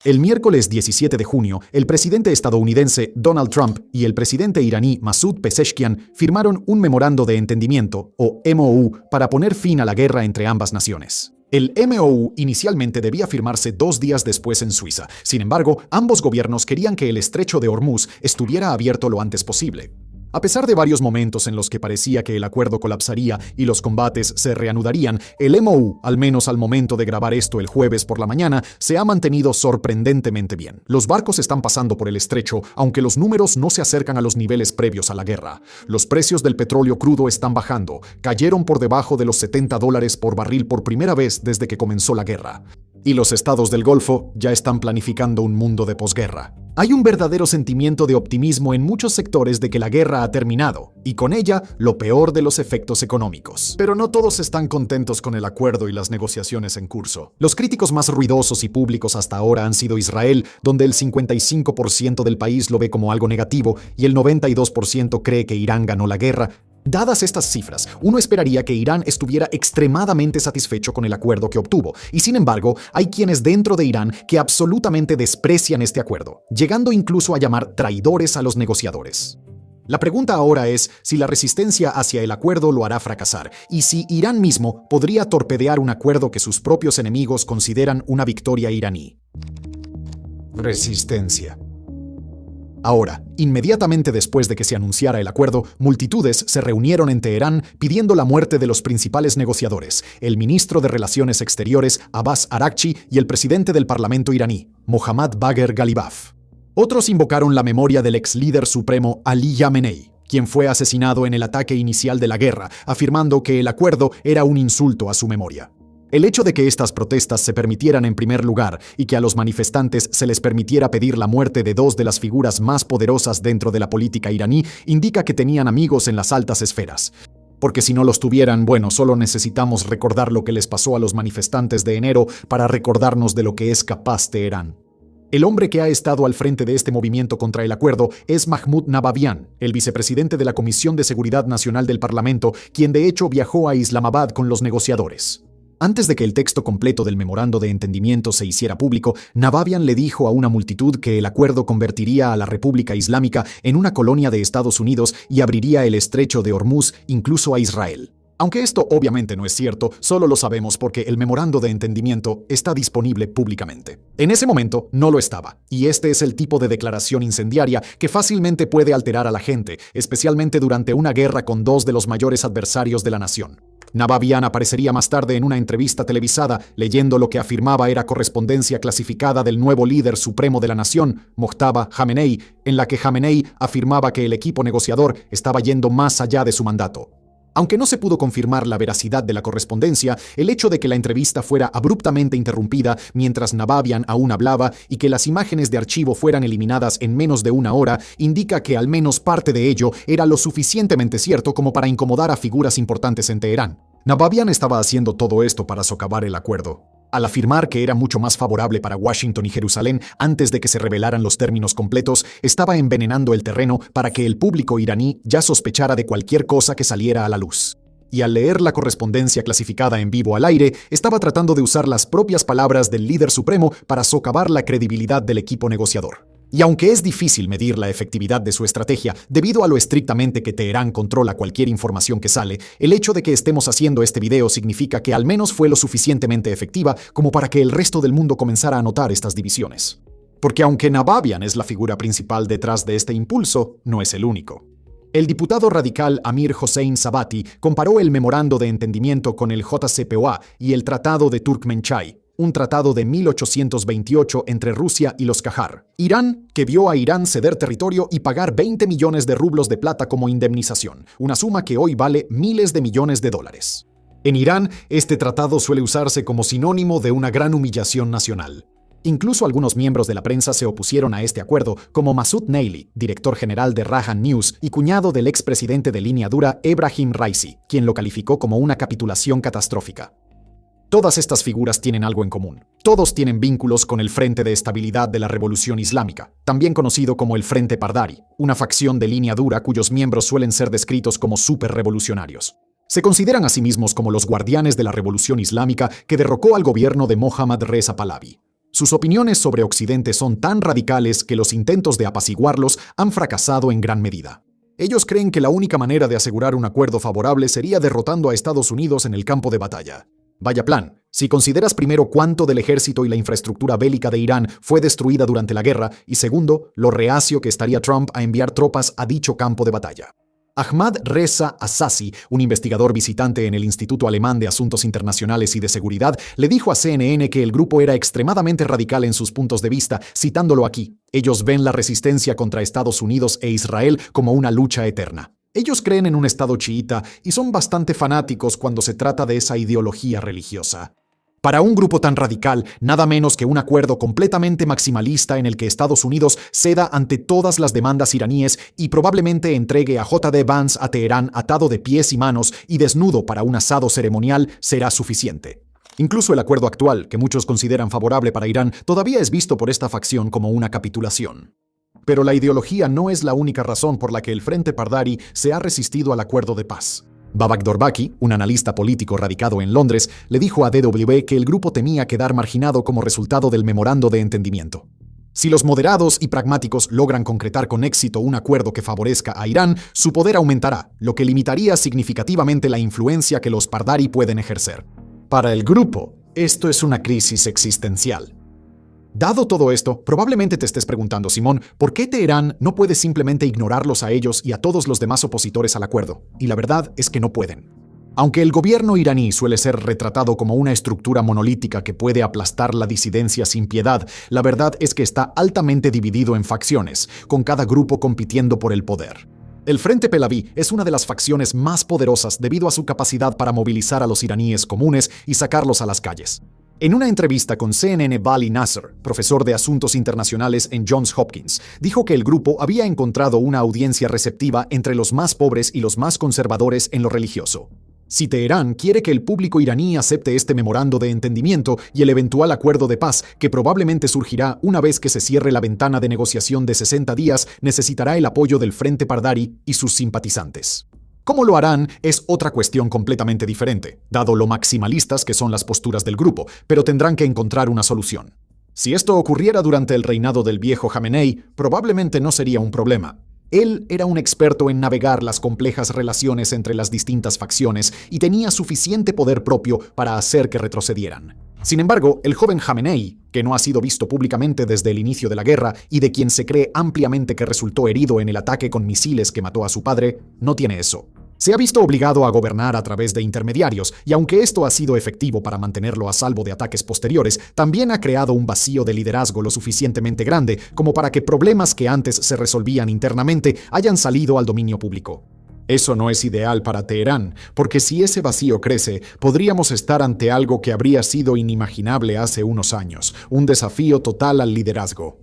El miércoles 17 de junio, el presidente estadounidense Donald Trump y el presidente iraní Masoud Pezeshkian firmaron un memorando de entendimiento, o MOU, para poner fin a la guerra entre ambas naciones. El MOU inicialmente debía firmarse 2 días después en Suiza. Sin embargo, ambos gobiernos querían que el estrecho de Hormuz estuviera abierto lo antes posible. A pesar de varios momentos en los que parecía que el acuerdo colapsaría y los combates se reanudarían, el MOU, al menos al momento de grabar esto el jueves por la mañana, se ha mantenido sorprendentemente bien. Los barcos están pasando por el estrecho, aunque los números no se acercan a los niveles previos a la guerra. Los precios del petróleo crudo están bajando, cayeron por debajo de los $70 por barril por primera vez desde que comenzó la guerra. Y los estados del Golfo ya están planificando un mundo de posguerra. Hay un verdadero sentimiento de optimismo en muchos sectores de que la guerra ha terminado, y con ella lo peor de los efectos económicos. Pero no todos están contentos con el acuerdo y las negociaciones en curso. Los críticos más ruidosos y públicos hasta ahora han sido Israel, donde el 55% del país lo ve como algo negativo y el 92% cree que Irán ganó la guerra. Dadas estas cifras, uno esperaría que Irán estuviera extremadamente satisfecho con el acuerdo que obtuvo, y sin embargo, hay quienes dentro de Irán que absolutamente desprecian este acuerdo, llegando incluso a llamar traidores a los negociadores. La pregunta ahora es si la resistencia hacia el acuerdo lo hará fracasar, y si Irán mismo podría torpedear un acuerdo que sus propios enemigos consideran una victoria iraní. Resistencia. Ahora, inmediatamente después de que se anunciara el acuerdo, multitudes se reunieron en Teherán pidiendo la muerte de los principales negociadores, el ministro de Relaciones Exteriores Abbas Araghchi y el presidente del Parlamento iraní, Mohammad Bagher Ghalibaf. Otros invocaron la memoria del ex líder supremo Ali Khamenei, quien fue asesinado en el ataque inicial de la guerra, afirmando que el acuerdo era un insulto a su memoria. El hecho de que estas protestas se permitieran en primer lugar y que a los manifestantes se les permitiera pedir la muerte de 2 de las figuras más poderosas dentro de la política iraní indica que tenían amigos en las altas esferas. Porque si no los tuvieran, bueno, solo necesitamos recordar lo que les pasó a los manifestantes de enero para recordarnos de lo que es capaz Teherán. El hombre que ha estado al frente de este movimiento contra el acuerdo es Mahmoud Navabian, el vicepresidente de la Comisión de Seguridad Nacional del Parlamento, quien de hecho viajó a Islamabad con los negociadores. Antes de que el texto completo del memorando de entendimiento se hiciera público, Navabian le dijo a una multitud que el acuerdo convertiría a la República Islámica en una colonia de Estados Unidos y abriría el estrecho de Hormuz incluso a Israel. Aunque esto obviamente no es cierto, solo lo sabemos porque el memorando de entendimiento está disponible públicamente. En ese momento no lo estaba, y este es el tipo de declaración incendiaria que fácilmente puede alterar a la gente, especialmente durante una guerra con 2 de los mayores adversarios de la nación. Navabian aparecería más tarde en una entrevista televisada leyendo lo que afirmaba era correspondencia clasificada del nuevo líder supremo de la nación, Mojtaba Khamenei, en la que Khamenei afirmaba que el equipo negociador estaba yendo más allá de su mandato. Aunque no se pudo confirmar la veracidad de la correspondencia, el hecho de que la entrevista fuera abruptamente interrumpida mientras Navabian aún hablaba y que las imágenes de archivo fueran eliminadas en menos de 1 hora indica que al menos parte de ello era lo suficientemente cierto como para incomodar a figuras importantes en Teherán. Navabian estaba haciendo todo esto para socavar el acuerdo. Al afirmar que era mucho más favorable para Washington y Jerusalén antes de que se revelaran los términos completos, estaba envenenando el terreno para que el público iraní ya sospechara de cualquier cosa que saliera a la luz. Y al leer la correspondencia clasificada en vivo al aire, estaba tratando de usar las propias palabras del líder supremo para socavar la credibilidad del equipo negociador. Y aunque es difícil medir la efectividad de su estrategia, debido a lo estrictamente que Teherán controla cualquier información que sale, el hecho de que estemos haciendo este video significa que al menos fue lo suficientemente efectiva como para que el resto del mundo comenzara a notar estas divisiones. Porque aunque Navabian es la figura principal detrás de este impulso, no es el único. El diputado radical Amir Hossein Sabati comparó el memorando de entendimiento con el JCPOA y el Tratado de Turkmenchai, un tratado de 1828 entre Rusia y los Qajar. Irán, que vio a Irán ceder territorio y pagar 20 millones de rublos de plata como indemnización, una suma que hoy vale miles de millones de dólares. En Irán, este tratado suele usarse como sinónimo de una gran humillación nacional. Incluso algunos miembros de la prensa se opusieron a este acuerdo, como Masoud Neily, director general de Rahan News y cuñado del expresidente de línea dura Ebrahim Raisi, quien lo calificó como una capitulación catastrófica. Todas estas figuras tienen algo en común. Todos tienen vínculos con el Frente de Estabilidad de la Revolución Islámica, también conocido como el Frente Pardari, una facción de línea dura cuyos miembros suelen ser descritos como superrevolucionarios. Se consideran a sí mismos como los guardianes de la Revolución Islámica que derrocó al gobierno de Mohammad Reza Pahlavi. Sus opiniones sobre Occidente son tan radicales que los intentos de apaciguarlos han fracasado en gran medida. Ellos creen que la única manera de asegurar un acuerdo favorable sería derrotando a Estados Unidos en el campo de batalla. Vaya plan, si consideras primero cuánto del ejército y la infraestructura bélica de Irán fue destruida durante la guerra, y segundo, lo reacio que estaría Trump a enviar tropas a dicho campo de batalla. Ahmad Reza Asazi, un investigador visitante en el Instituto Alemán de Asuntos Internacionales y de Seguridad, le dijo a CNN que el grupo era extremadamente radical en sus puntos de vista, citándolo aquí. Ellos ven la resistencia contra Estados Unidos e Israel como una lucha eterna. Ellos creen en un Estado chiita y son bastante fanáticos cuando se trata de esa ideología religiosa. Para un grupo tan radical, nada menos que un acuerdo completamente maximalista en el que Estados Unidos ceda ante todas las demandas iraníes y probablemente entregue a J.D. Vance a Teherán atado de pies y manos y desnudo para un asado ceremonial será suficiente. Incluso el acuerdo actual, que muchos consideran favorable para Irán, todavía es visto por esta facción como una capitulación. Pero la ideología no es la única razón por la que el Frente Pardari se ha resistido al acuerdo de paz. Babak Dorbaki, un analista político radicado en Londres, le dijo a DW que el grupo temía quedar marginado como resultado del memorando de entendimiento. Si los moderados y pragmáticos logran concretar con éxito un acuerdo que favorezca a Irán, su poder aumentará, lo que limitaría significativamente la influencia que los Pardari pueden ejercer. Para el grupo, esto es una crisis existencial. Dado todo esto, probablemente te estés preguntando, Simón, ¿por qué Teherán no puede simplemente ignorarlos a ellos y a todos los demás opositores al acuerdo? Y la verdad es que no pueden. Aunque el gobierno iraní suele ser retratado como una estructura monolítica que puede aplastar la disidencia sin piedad, la verdad es que está altamente dividido en facciones, con cada grupo compitiendo por el poder. El Frente Pahlaví es una de las facciones más poderosas debido a su capacidad para movilizar a los iraníes comunes y sacarlos a las calles. En una entrevista con CNN, Vali Nasser, profesor de Asuntos Internacionales en Johns Hopkins, dijo que el grupo había encontrado una audiencia receptiva entre los más pobres y los más conservadores en lo religioso. Si Teherán quiere que el público iraní acepte este memorando de entendimiento y el eventual acuerdo de paz, que probablemente surgirá una vez que se cierre la ventana de negociación de 60 días, necesitará el apoyo del Frente Pardari y sus simpatizantes. Cómo lo harán es otra cuestión completamente diferente, dado lo maximalistas que son las posturas del grupo, pero tendrán que encontrar una solución. Si esto ocurriera durante el reinado del viejo Jamenei, probablemente no sería un problema. Él era un experto en navegar las complejas relaciones entre las distintas facciones y tenía suficiente poder propio para hacer que retrocedieran. Sin embargo, el joven Jamenei, que no ha sido visto públicamente desde el inicio de la guerra y de quien se cree ampliamente que resultó herido en el ataque con misiles que mató a su padre, no tiene eso. Se ha visto obligado a gobernar a través de intermediarios, y aunque esto ha sido efectivo para mantenerlo a salvo de ataques posteriores, también ha creado un vacío de liderazgo lo suficientemente grande como para que problemas que antes se resolvían internamente hayan salido al dominio público. Eso no es ideal para Teherán, porque si ese vacío crece, podríamos estar ante algo que habría sido inimaginable hace unos años, un desafío total al liderazgo.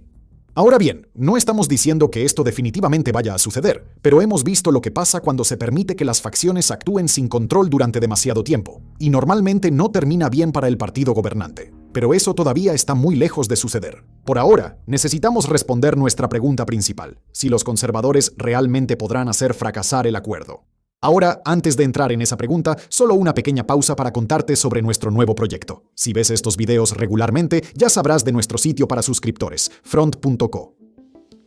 Ahora bien, no estamos diciendo que esto definitivamente vaya a suceder, pero hemos visto lo que pasa cuando se permite que las facciones actúen sin control durante demasiado tiempo, y normalmente no termina bien para el partido gobernante. Pero eso todavía está muy lejos de suceder. Por ahora, necesitamos responder nuestra pregunta principal, si los conservadores realmente podrán hacer fracasar el acuerdo. Ahora, antes de entrar en esa pregunta, solo una pequeña pausa para contarte sobre nuestro nuevo proyecto. Si ves estos videos regularmente, ya sabrás de nuestro sitio para suscriptores, front.co.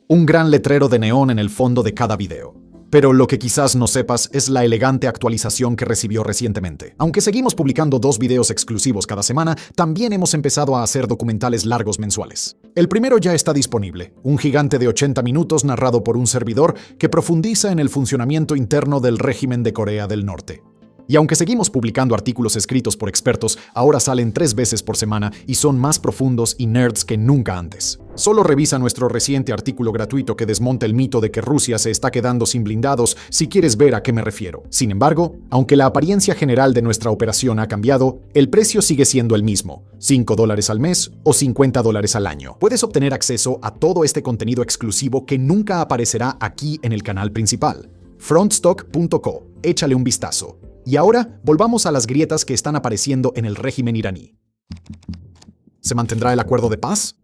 Un gran letrero de neón en el fondo de cada video. Pero lo que quizás no sepas es la elegante actualización que recibió recientemente. Aunque seguimos publicando 2 videos exclusivos cada semana, también hemos empezado a hacer documentales largos mensuales. El primero ya está disponible, un gigante de 80 minutos narrado por un servidor que profundiza en el funcionamiento interno del régimen de Corea del Norte. Y aunque seguimos publicando artículos escritos por expertos, ahora salen 3 veces por semana y son más profundos y nerds que nunca antes. Solo revisa nuestro reciente artículo gratuito que desmonta el mito de que Rusia se está quedando sin blindados si quieres ver a qué me refiero. Sin embargo, aunque la apariencia general de nuestra operación ha cambiado, el precio sigue siendo el mismo, $5 al mes o $50 al año. Puedes obtener acceso a todo este contenido exclusivo que nunca aparecerá aquí en el canal principal. Frontstock.co, échale un vistazo. Y ahora, volvamos a las grietas que están apareciendo en el régimen iraní. ¿Se mantendrá el acuerdo de paz?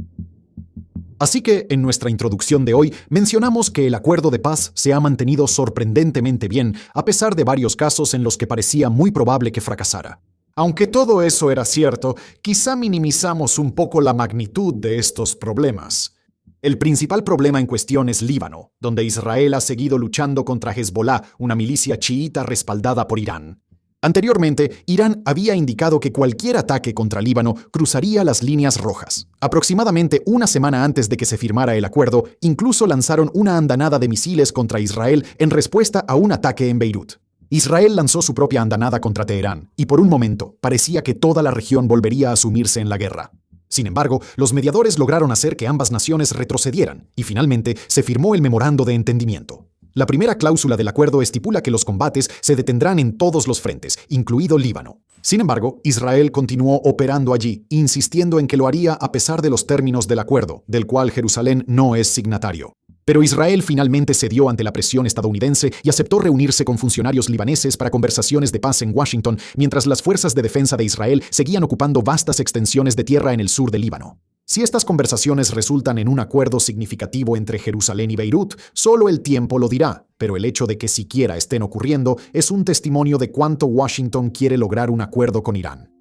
Así que, en nuestra introducción de hoy, mencionamos que el acuerdo de paz se ha mantenido sorprendentemente bien, a pesar de varios casos en los que parecía muy probable que fracasara. Aunque todo eso era cierto, quizá minimizamos un poco la magnitud de estos problemas. El principal problema en cuestión es Líbano, donde Israel ha seguido luchando contra Hezbollah, una milicia chiita respaldada por Irán. Anteriormente, Irán había indicado que cualquier ataque contra Líbano cruzaría las líneas rojas. Aproximadamente una semana antes de que se firmara el acuerdo, incluso lanzaron una andanada de misiles contra Israel en respuesta a un ataque en Beirut. Israel lanzó su propia andanada contra Teherán, y por un momento parecía que toda la región volvería a sumirse en la guerra. Sin embargo, los mediadores lograron hacer que ambas naciones retrocedieran, y finalmente se firmó el memorando de entendimiento. La primera cláusula del acuerdo estipula que los combates se detendrán en todos los frentes, incluido Líbano. Sin embargo, Israel continuó operando allí, insistiendo en que lo haría a pesar de los términos del acuerdo, del cual Jerusalén no es signatario. Pero Israel finalmente cedió ante la presión estadounidense y aceptó reunirse con funcionarios libaneses para conversaciones de paz en Washington, mientras las fuerzas de defensa de Israel seguían ocupando vastas extensiones de tierra en el sur de Líbano. Si estas conversaciones resultan en un acuerdo significativo entre Jerusalén y Beirut, solo el tiempo lo dirá, pero el hecho de que siquiera estén ocurriendo es un testimonio de cuánto Washington quiere lograr un acuerdo con Irán.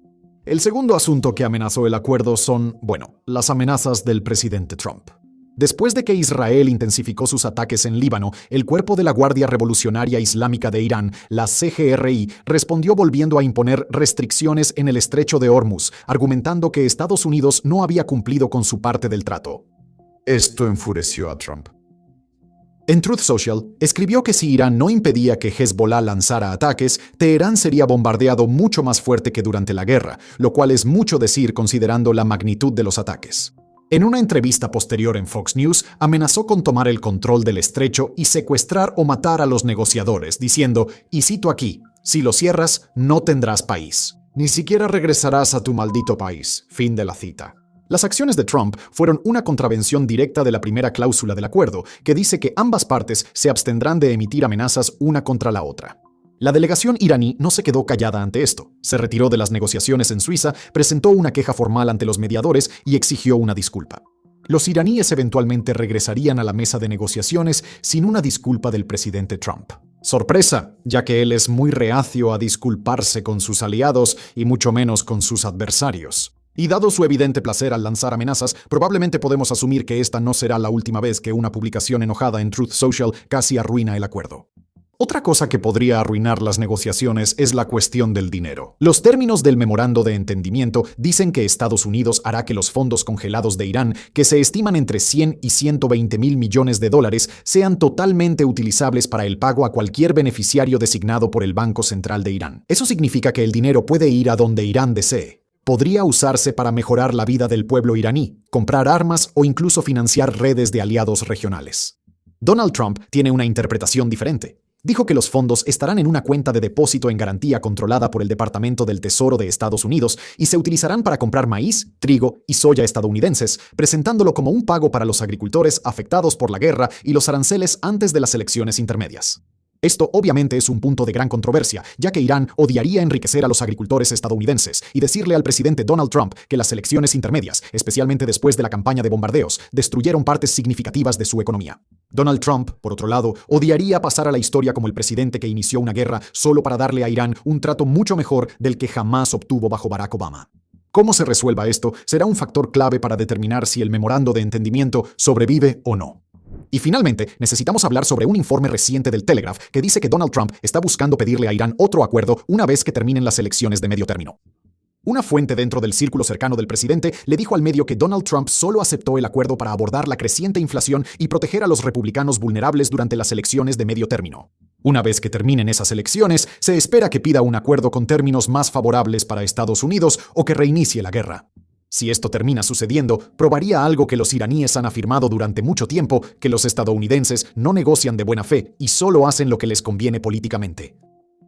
El segundo asunto que amenazó el acuerdo son, las amenazas del presidente Trump. Después de que Israel intensificó sus ataques en Líbano, el cuerpo de la Guardia Revolucionaria Islámica de Irán, la CGRI, respondió volviendo a imponer restricciones en el estrecho de Hormuz, argumentando que Estados Unidos no había cumplido con su parte del trato. Esto enfureció a Trump. En Truth Social, escribió que si Irán no impedía que Hezbollah lanzara ataques, Teherán sería bombardeado mucho más fuerte que durante la guerra, lo cual es mucho decir considerando la magnitud de los ataques. En una entrevista posterior en Fox News, amenazó con tomar el control del estrecho y secuestrar o matar a los negociadores, diciendo, y cito aquí, si lo cierras, no tendrás país. Ni siquiera regresarás a tu maldito país. Fin de la cita. Las acciones de Trump fueron una contravención directa de la primera cláusula del acuerdo, que dice que ambas partes se abstendrán de emitir amenazas una contra la otra. La delegación iraní no se quedó callada ante esto. Se retiró de las negociaciones en Suiza, presentó una queja formal ante los mediadores y exigió una disculpa. Los iraníes eventualmente regresarían a la mesa de negociaciones sin una disculpa del presidente Trump. Sorpresa, ya que él es muy reacio a disculparse con sus aliados y mucho menos con sus adversarios. Y dado su evidente placer al lanzar amenazas, probablemente podemos asumir que esta no será la última vez que una publicación enojada en Truth Social casi arruina el acuerdo. Otra cosa que podría arruinar las negociaciones es la cuestión del dinero. Los términos del memorando de entendimiento dicen que Estados Unidos hará que los fondos congelados de Irán, que se estiman entre 100 y 120 mil millones de dólares, sean totalmente utilizables para el pago a cualquier beneficiario designado por el Banco Central de Irán. Eso significa que el dinero puede ir a donde Irán desee. Podría usarse para mejorar la vida del pueblo iraní, comprar armas o incluso financiar redes de aliados regionales. Donald Trump tiene una interpretación diferente. Dijo que los fondos estarán en una cuenta de depósito en garantía controlada por el Departamento del Tesoro de Estados Unidos y se utilizarán para comprar maíz, trigo y soya estadounidenses, presentándolo como un pago para los agricultores afectados por la guerra y los aranceles antes de las elecciones intermedias. Esto obviamente es un punto de gran controversia, ya que Irán odiaría enriquecer a los agricultores estadounidenses y decirle al presidente Donald Trump que las elecciones intermedias, especialmente después de la campaña de bombardeos, destruyeron partes significativas de su economía. Donald Trump, por otro lado, odiaría pasar a la historia como el presidente que inició una guerra solo para darle a Irán un trato mucho mejor del que jamás obtuvo bajo Barack Obama. Cómo se resuelva esto será un factor clave para determinar si el memorando de entendimiento sobrevive o no. Y finalmente, necesitamos hablar sobre un informe reciente del Telegraph que dice que Donald Trump está buscando pedirle a Irán otro acuerdo una vez que terminen las elecciones de medio término. Una fuente dentro del círculo cercano del presidente le dijo al medio que Donald Trump solo aceptó el acuerdo para abordar la creciente inflación y proteger a los republicanos vulnerables durante las elecciones de medio término. Una vez que terminen esas elecciones, se espera que pida un acuerdo con términos más favorables para Estados Unidos o que reinicie la guerra. Si esto termina sucediendo, probaría algo que los iraníes han afirmado durante mucho tiempo, que los estadounidenses no negocian de buena fe y solo hacen lo que les conviene políticamente.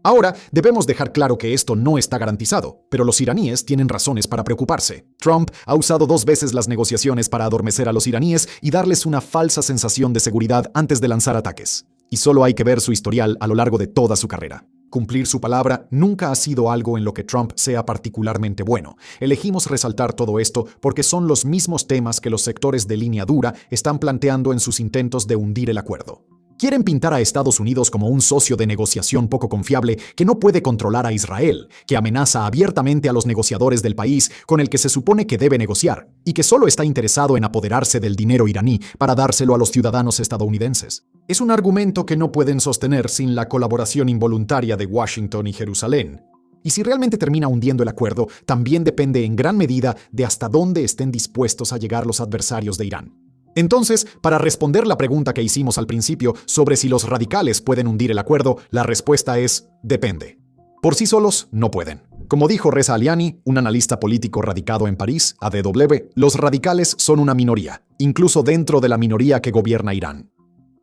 Ahora, debemos dejar claro que esto no está garantizado, pero los iraníes tienen razones para preocuparse. Trump ha usado 2 veces las negociaciones para adormecer a los iraníes y darles una falsa sensación de seguridad antes de lanzar ataques. Y solo hay que ver su historial a lo largo de toda su carrera. Cumplir su palabra nunca ha sido algo en lo que Trump sea particularmente bueno. Elegimos resaltar todo esto porque son los mismos temas que los sectores de línea dura están planteando en sus intentos de hundir el acuerdo. Quieren pintar a Estados Unidos como un socio de negociación poco confiable que no puede controlar a Israel, que amenaza abiertamente a los negociadores del país con el que se supone que debe negociar, y que solo está interesado en apoderarse del dinero iraní para dárselo a los ciudadanos estadounidenses. Es un argumento que no pueden sostener sin la colaboración involuntaria de Washington y Jerusalén. Y si realmente termina hundiendo el acuerdo, también depende en gran medida de hasta dónde estén dispuestos a llegar los adversarios de Irán. Entonces, para responder la pregunta que hicimos al principio sobre si los radicales pueden hundir el acuerdo, la respuesta es depende. Por sí solos, no pueden. Como dijo Reza Aliani, un analista político radicado en París, ADW, los radicales son una minoría, incluso dentro de la minoría que gobierna Irán.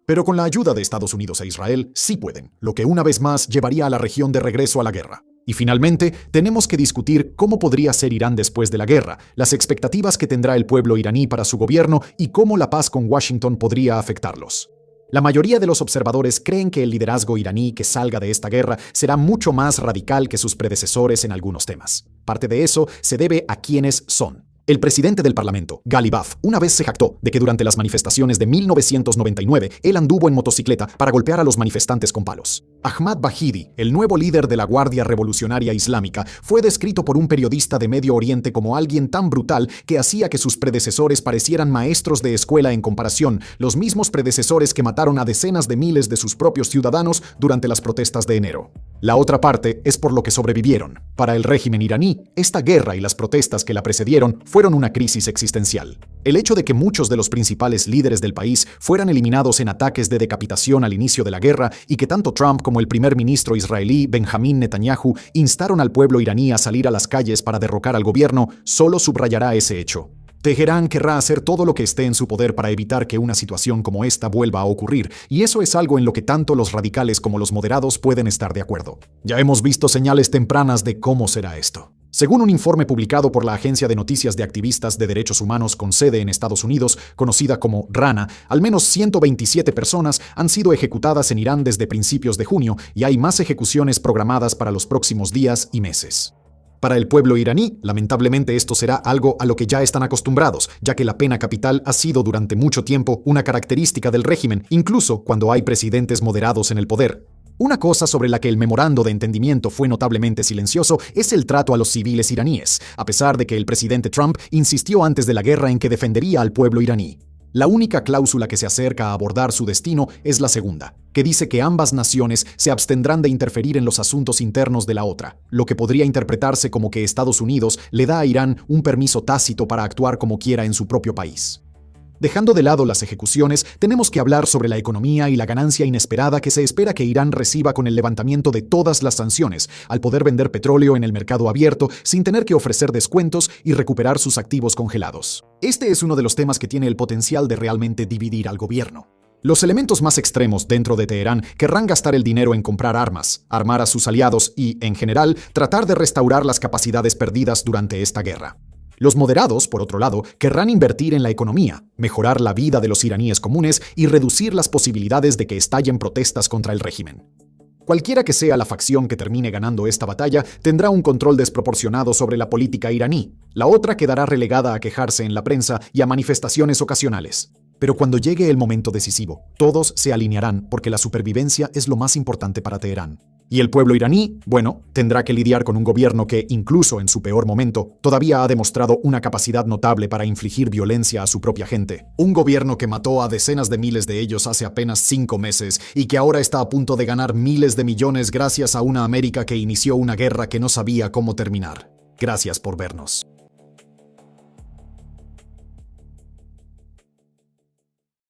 Pero con la ayuda de Estados Unidos e Israel, sí pueden, lo que una vez más llevaría a la región de regreso a la guerra. Y finalmente, tenemos que discutir cómo podría ser Irán después de la guerra, las expectativas que tendrá el pueblo iraní para su gobierno y cómo la paz con Washington podría afectarlos. La mayoría de los observadores creen que el liderazgo iraní que salga de esta guerra será mucho más radical que sus predecesores en algunos temas. Parte de eso se debe a quiénes son. El presidente del Parlamento, Ghalibaf, una vez se jactó de que durante las manifestaciones de 1999 él anduvo en motocicleta para golpear a los manifestantes con palos. Ahmad Bahidi, el nuevo líder de la Guardia Revolucionaria Islámica, fue descrito por un periodista de Medio Oriente como alguien tan brutal que hacía que sus predecesores parecieran maestros de escuela en comparación, los mismos predecesores que mataron a decenas de miles de sus propios ciudadanos durante las protestas de enero. La otra parte es por lo que sobrevivieron. Para el régimen iraní, esta guerra y las protestas que la precedieron fueron una crisis existencial. El hecho de que muchos de los principales líderes del país fueran eliminados en ataques de decapitación al inicio de la guerra y que tanto Trump como el primer ministro israelí Benjamin Netanyahu instaron al pueblo iraní a salir a las calles para derrocar al gobierno, solo subrayará ese hecho. Teherán querrá hacer todo lo que esté en su poder para evitar que una situación como esta vuelva a ocurrir, y eso es algo en lo que tanto los radicales como los moderados pueden estar de acuerdo. Ya hemos visto señales tempranas de cómo será esto. Según un informe publicado por la agencia de noticias de activistas de derechos humanos con sede en Estados Unidos, conocida como RANA, al menos 127 personas han sido ejecutadas en Irán desde principios de junio y hay más ejecuciones programadas para los próximos días y meses. Para el pueblo iraní, lamentablemente esto será algo a lo que ya están acostumbrados, ya que la pena capital ha sido durante mucho tiempo una característica del régimen, incluso cuando hay presidentes moderados en el poder. Una cosa sobre la que el memorando de entendimiento fue notablemente silencioso es el trato a los civiles iraníes, a pesar de que el presidente Trump insistió antes de la guerra en que defendería al pueblo iraní. La única cláusula que se acerca a abordar su destino es la segunda, que dice que ambas naciones se abstendrán de interferir en los asuntos internos de la otra, lo que podría interpretarse como que Estados Unidos le da a Irán un permiso tácito para actuar como quiera en su propio país. Dejando de lado las ejecuciones, tenemos que hablar sobre la economía y la ganancia inesperada que se espera que Irán reciba con el levantamiento de todas las sanciones, al poder vender petróleo en el mercado abierto sin tener que ofrecer descuentos y recuperar sus activos congelados. Este es uno de los temas que tiene el potencial de realmente dividir al gobierno. Los elementos más extremos dentro de Teherán querrán gastar el dinero en comprar armas, armar a sus aliados y, en general, tratar de restaurar las capacidades perdidas durante esta guerra. Los moderados, por otro lado, querrán invertir en la economía, mejorar la vida de los iraníes comunes y reducir las posibilidades de que estallen protestas contra el régimen. Cualquiera que sea la facción que termine ganando esta batalla, tendrá un control desproporcionado sobre la política iraní. La otra quedará relegada a quejarse en la prensa y a manifestaciones ocasionales. Pero cuando llegue el momento decisivo, todos se alinearán porque la supervivencia es lo más importante para Teherán. Y el pueblo iraní, bueno, tendrá que lidiar con un gobierno que, incluso en su peor momento, todavía ha demostrado una capacidad notable para infligir violencia a su propia gente. Un gobierno que mató a decenas de miles de ellos hace apenas 5 meses y que ahora está a punto de ganar miles de millones gracias a una América que inició una guerra que no sabía cómo terminar. Gracias por vernos.